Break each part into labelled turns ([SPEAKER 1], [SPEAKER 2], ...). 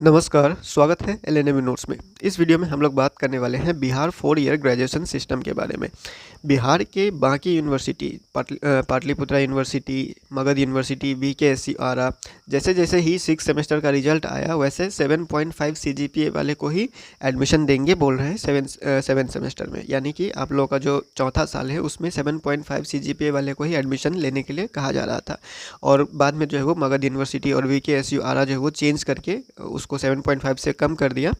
[SPEAKER 1] नमस्कार, स्वागत है एलएनएम नोट्स में। इस वीडियो में हम लोग बात करने वाले हैं बिहार 4 ईयर ग्रेजुएशन सिस्टम के बारे में। बिहार के बाकी university Pataliputra university, Magadh university, VKSC Ara, जैसे जैसे ही 6 सेमेस्टर का रिजल्ट आया वैसे 7.5 सीजीपीए वाले को ही एडमिशन देंगे बोल रहे हैं 7 सेमेस्टर में। यानी कि आप लोगों का जो चौथा साल है उसमें 7.5 सीजीपीए वाले को ही एडमिशन लेने के लिए कहा जा रहा था। और बाद में जो है वो मगध यूनिवर्सिटी और वीकेएसयू आरा जो है वो चेंज करके उसको 7.5 से कम कर दिया।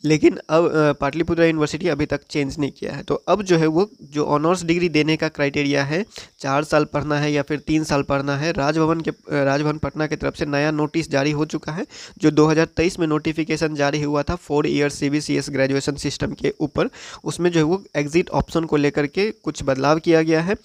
[SPEAKER 1] लेकिन अब पाटलिपुत्रा यूनिवर्सिटी अभी तक चेंज नहीं किया है। तो अब जो है वो जो ऑनर्स डिग्री देने का क्राइटेरिया है 4 साल पढ़ना है या फिर 3 साल पढ़ना है, राजभवन पटना की तरफ से नया नोटिस जारी हो चुका है। जो 2023 में नोटिफिकेशन जारी हुआ था 4 ईयर सीबीसीएस ग्रेजुएशन सिस्टम के ऊपर, उसमें जो है वो एग्जिट ऑप्शन को लेकर के कुछ बदलाव किया गया है।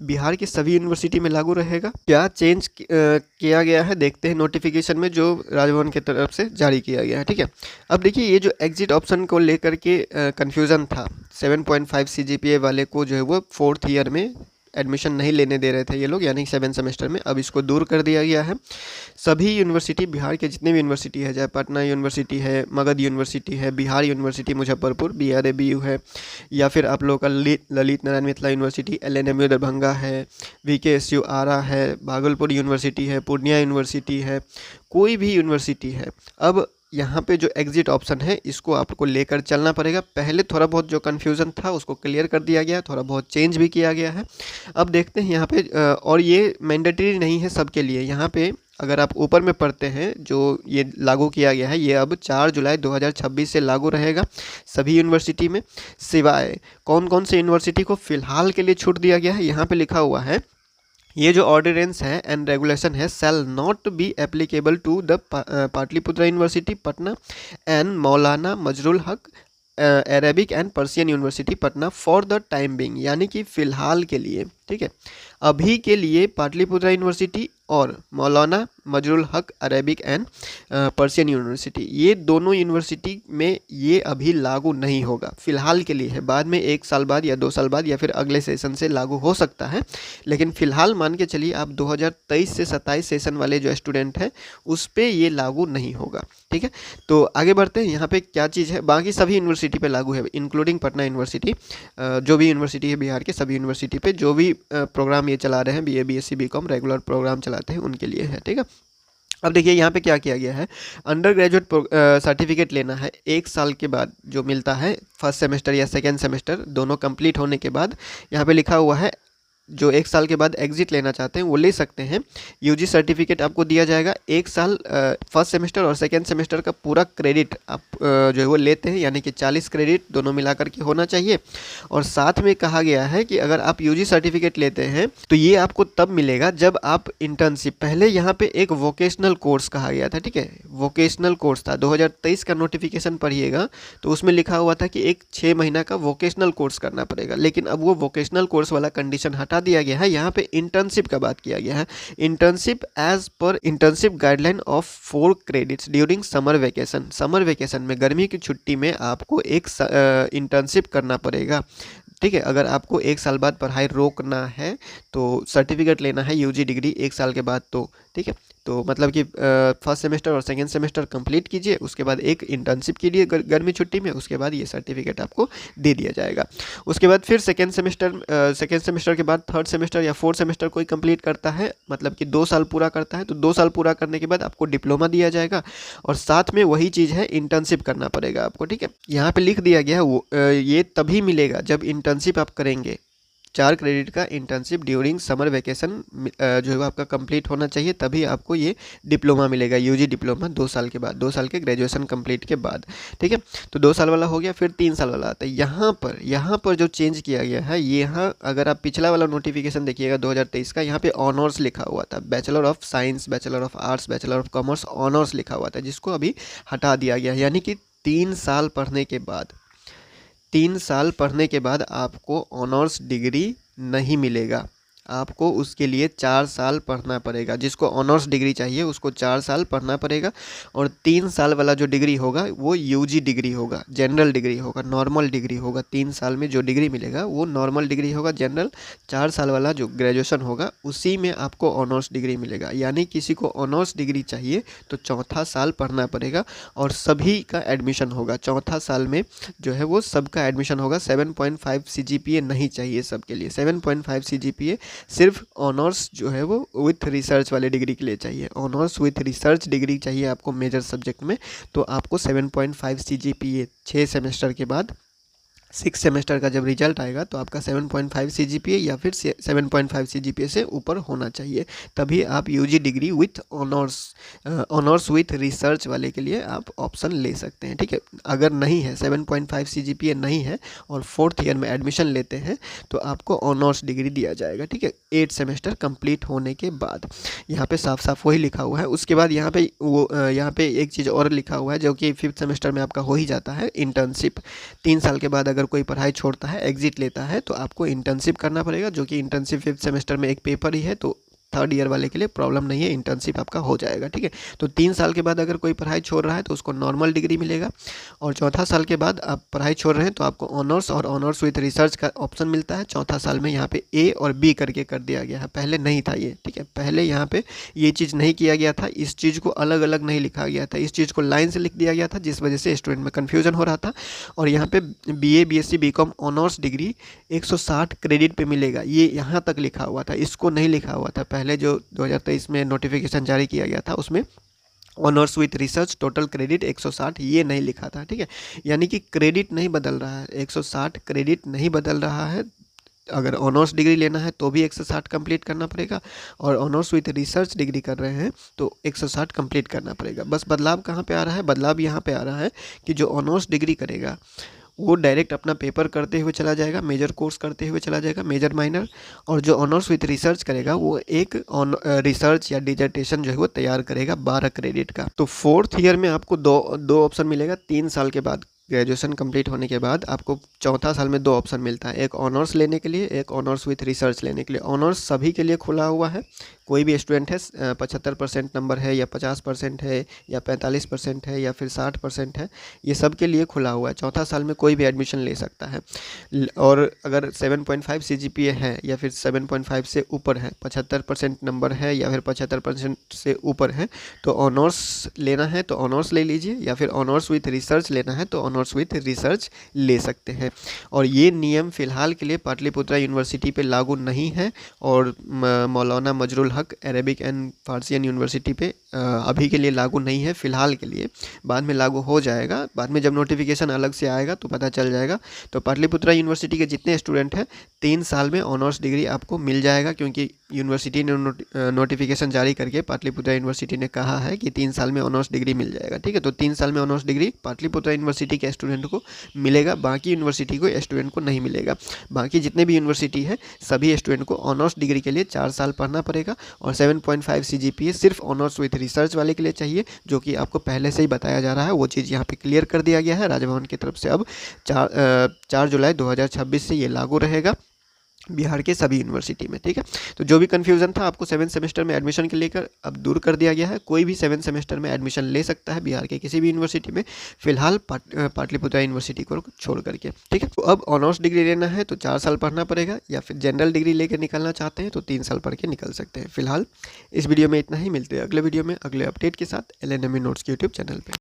[SPEAKER 1] बिहार की सभी यूनिवर्सिटी में लागू रहेगा। क्या चेंज किया गया है देखते हैं नोटिफिकेशन में जो राजभवन की तरफ से जारी किया गया है। ठीक है, अब देखिए ये जो एग्जिट ऑप्शन को लेकर के कन्फ्यूज़न था, 7.5 सीजीपीए वाले को जो है वो 4th ईयर में एडमिशन नहीं लेने दे रहे थे ये लोग, यानी 7 सेमेस्टर में। अब इसको दूर कर दिया गया है। सभी यूनिवर्सिटी, बिहार के जितने भी यूनिवर्सिटी है, चाहे पटना यूनिवर्सिटी है, मगध यूनिवर्सिटी है, बिहार यूनिवर्सिटी मुजफ्फरपुर BRABU है, या फिर आप लोगों का ललित नारायण मिथिला यूनिवर्सिटी LNMU दरभंगा है, VKSU आरा है, भागलपुर यूनिवर्सिटी है, पूर्णिया यूनिवर्सिटी है, कोई भी यूनिवर्सिटी है, अब यहाँ पे जो एग्जिट ऑप्शन है इसको आपको लेकर चलना पड़ेगा। पहले थोड़ा बहुत जो कन्फ्यूज़न था उसको क्लियर कर दिया गया, थोड़ा बहुत चेंज भी किया गया है। अब देखते हैं यहाँ पे और ये मैंडेटरी नहीं है सबके लिए। यहाँ पे अगर आप ऊपर में पढ़ते हैं जो ये लागू किया गया है, ये अब 4 जुलाई 2026 से लागू रहेगा सभी यूनिवर्सिटी में। सिवाय कौन कौन से यूनिवर्सिटी को फ़िलहाल के लिए छूट दिया गया है, यहाँ पे लिखा हुआ है ये जो ऑर्डिनेंस है एंड रेगुलेशन है shall not be applicable to the Pataliputra University Patna and Maulana Mazharul Haque Arabic and Persian University Patna for the time being, यानी कि फ़िलहाल के लिए। ठीक है, अभी के लिए पाटलिपुत्रा यूनिवर्सिटी और मौलाना Mazharul Haque Arabic and Persian university, ये दोनों यूनिवर्सिटी में ये अभी लागू नहीं होगा, फ़िलहाल के लिए है। बाद में 1 साल बाद या 2 साल बाद या फिर अगले सेशन से लागू हो सकता है, लेकिन फ़िलहाल मान के चलिए आप 2023 से 27 सेशन वाले जो स्टूडेंट हैं उस पर ये लागू नहीं होगा। ठीक है, तो आगे बढ़ते हैं। यहाँ पे क्या चीज़ है, बाकी सभी यूनिवर्सिटी पे लागू है इंक्लूडिंग पटना यूनिवर्सिटी। जो भी यूनिवर्सिटी है बिहार के सभी यूनिवर्सिटी पे जो भी प्रोग्राम ये चला रहे हैं, BA BSc BCom regular programme चलाते हैं उनके लिए है। ठीक है, अब देखिए यहाँ पे क्या किया गया है। अंडर ग्रेजुएट सर्टिफिकेट लेना है 1 साल के बाद जो मिलता है, फर्स्ट सेमेस्टर या सेकेंड सेमेस्टर दोनों कंप्लीट होने के बाद। यहाँ पे लिखा हुआ है जो 1 साल के बाद एग्जिट लेना चाहते हैं वो ले सकते हैं। यूजी सर्टिफिकेट आपको दिया जाएगा। 1 साल फर्स्ट सेमेस्टर और सेकेंड सेमेस्टर का पूरा क्रेडिट आप जो है वो लेते हैं, यानी कि 40 क्रेडिट दोनों मिलाकर के होना चाहिए। और साथ में कहा गया है कि अगर आप यूजी सर्टिफिकेट लेते हैं तो ये आपको तब मिलेगा जब आप इंटर्नशिप, पहले यहाँ पे एक वोकेशनल कोर्स कहा गया था। ठीक है, वोकेशनल कोर्स था, 2023 का नोटिफिकेशन पढ़िएगा तो उसमें लिखा हुआ था कि एक 6 महीना का वोकेशनल कोर्स करना पड़ेगा। लेकिन अब वो वोकेशनल कोर्स वाला कंडीशन हटा दिया गया है। यहाँ पे इंटर्नशिप का बात किया गया है। इंटर्नशिप एज पर internship guideline of 4 credits during summer vacation. Summer vacation में, गर्मी की छुट्टी में आपको एक इंटर्नशिप करना पड़ेगा। ठीक है, अगर आपको 1 साल बाद पढ़ाई रोकना है तो सर्टिफिकेट लेना है यूजी डिग्री 1 साल के बाद। तो ठीक है, तो मतलब कि फर्स्ट सेमेस्टर और सेकेंड सेमेस्टर कंप्लीट कीजिए, उसके बाद एक इंटर्नशिप कीजिए गर्मी छुट्टी में, उसके बाद ये सर्टिफिकेट आपको दे दिया जाएगा। उसके बाद फिर सेकेंड सेमेस्टर के बाद थर्ड सेमेस्टर या फोर्थ सेमेस्टर कोई कंप्लीट करता है, मतलब कि 2 साल पूरा करता है, तो 2 साल पूरा करने के बाद आपको डिप्लोमा दिया जाएगा और साथ में वही चीज़ है इंटर्नशिप करना पड़ेगा आपको। ठीक है, यहाँ पे लिख दिया गया है वो ये तभी मिलेगा जब इंटर्नशिप आप करेंगे। 4 क्रेडिट का इंटर्नशिप ड्यूरिंग समर वेकेशन जो है आपका कंप्लीट होना चाहिए, तभी आपको ये डिप्लोमा मिलेगा, यूजी डिप्लोमा 2 साल के बाद, 2 साल के ग्रेजुएशन कंप्लीट के बाद। ठीक है, तो 2 साल वाला हो गया, फिर 3 साल वाला आता है। यहाँ पर जो चेंज किया गया है, यहाँ अगर आप पिछला वाला नोटिफिकेशन देखिएगा 2023 का, यहाँ पे ऑनर्स लिखा हुआ था, bachelor of science, bachelor of arts, bachelor of commerce, honours लिखा हुआ था, जिसको अभी हटा दिया गया है। यानी कि 3 साल पढ़ने के बाद, 3 साल पढ़ने के बाद आपको ऑनर्स डिग्री नहीं मिलेगा। आपको उसके लिए 4 साल पढ़ना पड़ेगा। जिसको ऑनर्स डिग्री चाहिए उसको 4 साल पढ़ना पड़ेगा। और 3 साल वाला जो डिग्री होगा वो यूजी डिग्री होगा, जनरल डिग्री होगा, नॉर्मल डिग्री होगा। 3 साल में जो डिग्री मिलेगा वो नॉर्मल डिग्री होगा, जनरल। 4 साल वाला जो ग्रेजुएशन होगा उसी में आपको ऑनर्स डिग्री मिलेगा। यानी किसी को ऑनर्स डिग्री चाहिए तो चौथा साल पढ़ना पड़ेगा और सभी का एडमिशन होगा। चौथा साल में जो है वो सबका एडमिशन होगा। 7.5 CGPA नहीं चाहिए सबके लिए। 7.5 CGPA सिर्फ ऑनर्स जो है वो विथ रिसर्च वाले डिग्री के लिए चाहिए। ऑनर्स विथ रिसर्च डिग्री चाहिए आपको मेजर सब्जेक्ट में, तो आपको 7.5 CGPA 6 सेमेस्टर के बाद 6 सेमेस्टर का जब रिजल्ट आएगा तो आपका 7.5 CGPA या फिर 7.5 CGPA से ऊपर होना चाहिए। तभी आप UG degree with honours with research वाले के लिए आप ऑप्शन ले सकते हैं। ठीक है, अगर नहीं है 7.5 CGPA नहीं है और 4th ईयर में एडमिशन लेते हैं तो आपको ऑनर्स डिग्री दिया जाएगा। ठीक है, 8 सेमेस्टर कंप्लीट होने के बाद। यहाँ पे साफ साफ वही लिखा हुआ है। उसके बाद यहाँ पे एक चीज़ और लिखा हुआ है जो कि 5th सेमेस्टर में आपका हो ही जाता है, इंटर्नशिप। 3 साल के बाद अगर कोई पढ़ाई छोड़ता है, एग्जिट लेता है, तो आपको इंटर्नशिप करना पड़ेगा, जो कि इंटर्नशिप 5th सेमेस्टर में एक पेपर ही है। तो 3rd ईयर वाले के लिए प्रॉब्लम नहीं है, इंटर्नशिप आपका हो जाएगा। ठीक है, तो 3 साल के बाद अगर कोई पढ़ाई छोड़ रहा है तो उसको नॉर्मल डिग्री मिलेगा। और चौथा साल के बाद आप पढ़ाई छोड़ रहे हैं तो आपको ऑनर्स और ऑनर्स विथ रिसर्च का ऑप्शन मिलता है। चौथा साल में यहाँ पे A और B करके कर दिया गया है, पहले नहीं था ये। ठीक है, पहले यहाँ पे ये चीज़ नहीं किया गया था, इस चीज़ को अलग अलग नहीं लिखा गया था, इस चीज़ को लाइन से लिख दिया गया था, जिस वजह से स्टूडेंट में कन्फ्यूजन हो रहा था। और यहाँ पे BA BSc BCom honours degree 160 credit पे मिलेगा, ये यहाँ तक लिखा हुआ था, इसको नहीं लिखा हुआ था। पहले जो 2023 में नोटिफिकेशन जारी किया गया था उसमें honours with research total credit 160 ये नहीं लिखा था। ठीक है, यानी कि क्रेडिट नहीं बदल रहा है, 160 क्रेडिट नहीं बदल रहा है। अगर ऑनर्स डिग्री लेना है तो भी 160 कंप्लीट करना पड़ेगा, और ऑनर्स विथ रिसर्च डिग्री कर रहे हैं तो 160 कंप्लीट करना पड़ेगा। बस बदलाव कहाँ पे आ रहा है? बदलाव यहाँ पे आ रहा है कि जो ऑनर्स डिग्री करेगा वो डायरेक्ट अपना पेपर करते हुए चला जाएगा, मेजर कोर्स करते हुए चला जाएगा, मेजर माइनर। और जो ऑनर्स विथ रिसर्च करेगा वो एक रिसर्च या डिजर्टेशन जो है वो तैयार करेगा 12 क्रेडिट का। तो 4th ईयर में आपको दो ऑप्शन मिलेगा। 3 साल के बाद ग्रेजुएशन कंप्लीट होने के बाद आपको चौथा साल में 2 ऑप्शन मिलता है, एक ऑनर्स लेने के लिए, एक ऑनर्स विथ रिसर्च लेने के लिए। ऑनर्स सभी के लिए खुला हुआ है, कोई भी स्टूडेंट है, 75% नंबर है या 50% है या 45% है या फिर 60% है, ये सब के लिए खुला हुआ है। चौथा साल में कोई भी एडमिशन ले सकता है। और अगर 7.5 CGPA है या फिर 7.5 से ऊपर है, 75% नंबर है या फिर 75% से ऊपर है, तो ऑनर्स लेना है तो ऑनर्स ले लीजिए, या फिर ऑनर्स विथ रिसर्च लेना है तो ऑनर्स विथ रिसर्च ले सकते हैं। और ये नियम फ़िलहाल के लिए पाटलिपुत्रा यूनिवर्सिटी पे लागू नहीं है, और मौलाना Mazharul Haque Arabic and फारसियन university पे अभी के लिए लागू नहीं है, फ़िलहाल के लिए। बाद में लागू हो जाएगा, बाद में जब नोटिफिकेशन अलग से आएगा तो पता चल जाएगा। तो पाटलिपुत्रा यूनिवर्सिटी के जितने स्टूडेंट हैं 3 साल में ऑनर्स डिग्री आपको मिल जाएगा, क्योंकि यूनिवर्सिटी ने नोटिफिकेशन जारी करके पाटलिपुत्रा यूनिवर्सिटी ने कहा है कि 3 साल में ऑनर्स डिग्री मिल जाएगा। ठीक है, तो 3 साल में ऑनर्स डिग्री पाटलिपुत्रा यूनिवर्सिटी के स्टूडेंट को मिलेगा, बाकी यूनिवर्सिटी को स्टूडेंट को नहीं मिलेगा। बाकी जितने भी यूनिवर्सिटी है सभी स्टूडेंट को ऑनर्स डिग्री के लिए 4 साल पढ़ना पड़ेगा। और 7.5 CGPA सिर्फ ऑनर्स विथ रिसर्च वाले के लिए चाहिए, जो कि आपको पहले से ही बताया जा रहा है। वो चीज़ यहाँ पे क्लियर कर दिया गया है राजभवन की तरफ से। अब 4 जुलाई 2026 से ये लागू रहेगा बिहार के सभी यूनिवर्सिटी में। ठीक है, तो जो भी कन्फ्यूज़न था आपको 7 सेमेस्टर में एडमिशन के लेकर अब दूर कर दिया गया है। कोई भी 7 सेमेस्टर में एडमिशन ले सकता है बिहार के किसी भी यूनिवर्सिटी में, फिलहाल पाटलिपुत्रा यूनिवर्सिटी को छोड़ करके। ठीक है, तो अब ऑनर्स डिग्री लेना है तो 4 साल पढ़ना पड़ेगा, या फिर जनरल डिग्री लेकर निकलना चाहते हैं तो 3 साल पढ़ के निकल सकते हैं। फिलहाल इस वीडियो में इतना ही, मिलते हैं अगले वीडियो में अगले अपडेट के साथ LNME नोट्स के यूट्यूब चैनल पर।